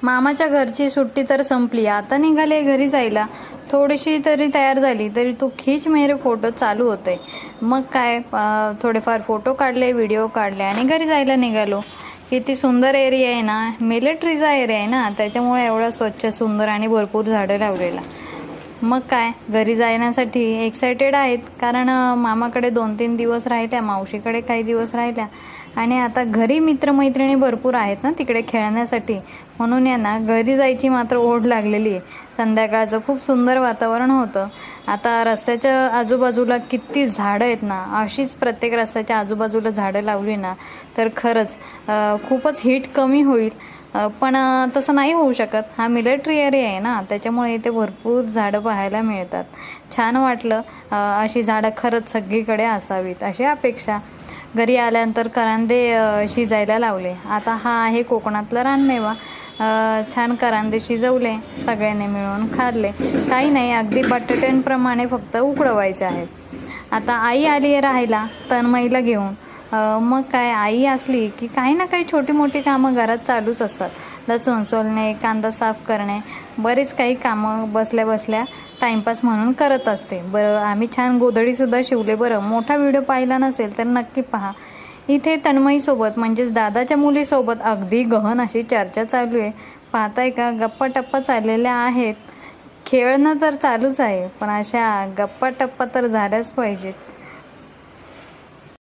मामाच्या घरची सुट्टी तर संपली, आता निघाले घरी जायला. थोडीशी तरी तयार झाली तरी तो खीच मेरे फोटो चालू होते. मग काय थोडेफार फोटो काढले, व्हिडिओ काढले आणि घरी जायला निघालो. किती सुंदर एरिया आहे ना, मिलिटरीचा एरिया आहे ना, त्याच्यामुळे एवढं स्वच्छ सुंदर आणि भरपूर झाडं लावलेला. मग काय घरी जाण्यासाठी एक्सायटेड आहेत, कारण मामाकडे 2-3 दिवस राहिल्या, मावशीकडे काही दिवस राहिल्या आणि आता घरी मित्रमैत्रिणी भरपूर आहेत ना तिकडे खेळण्यासाठी, म्हणून यांना घरी जायची मात्र ओढ लागलेली आहे. संध्याकाळचं खूप सुंदर वातावरण होतं. आता रस्त्याच्या आजूबाजूला किती झाडं आहेत ना, अशीच प्रत्येक रस्त्याच्या आजूबाजूला झाडं लावली ना तर खरंच खूपच हीट कमी होईल. पण तसं नाही होऊ शकत, हा मिलिटरी एरिया आहे ना, त्याच्यामुळे इथे भरपूर झाडं पाहायला मिळतात. छान वाटलं. अशी झाडं खरंच सगळीकडे असावीत अशी अपेक्षा. घरी आल्यानंतर करांदे शिजायला लावले. आता हा आहे कोकणातला रानमेवा. छान करांदे शिजवले, सगळ्यांनी मिळून खाल्ले. काही नाही, अगदी बटाट्यांप्रमाणे फक्त उकडवायचे आहेत. आता आई आली आहे राहायला तन्मईला घेऊन. मग काय आई असली की काही ना काही छोटी मोठी कामं घरात चालूच असतात. लसूण सोलणे, कांदा साफ करणे, बरेच काही कामं बसल्या बसल्या टाईमपास म्हणून करत असते. बरं, आम्ही छान गोधडीसुद्धा शिवले. बरं, मोठा व्हिडिओ पाहिला नसेल तर नक्की पहा. इथे तन्मईसोबत म्हणजेच दादाच्या मुलीसोबत अगदी गहन अशी चर्चा चालू आहे. पाहताय का, गप्पा टप्पा चाललेल्या आहेत. खेळणं तर चालूच आहे, पण अशा गप्पा टप्पा तर झाल्याच पाहिजेत.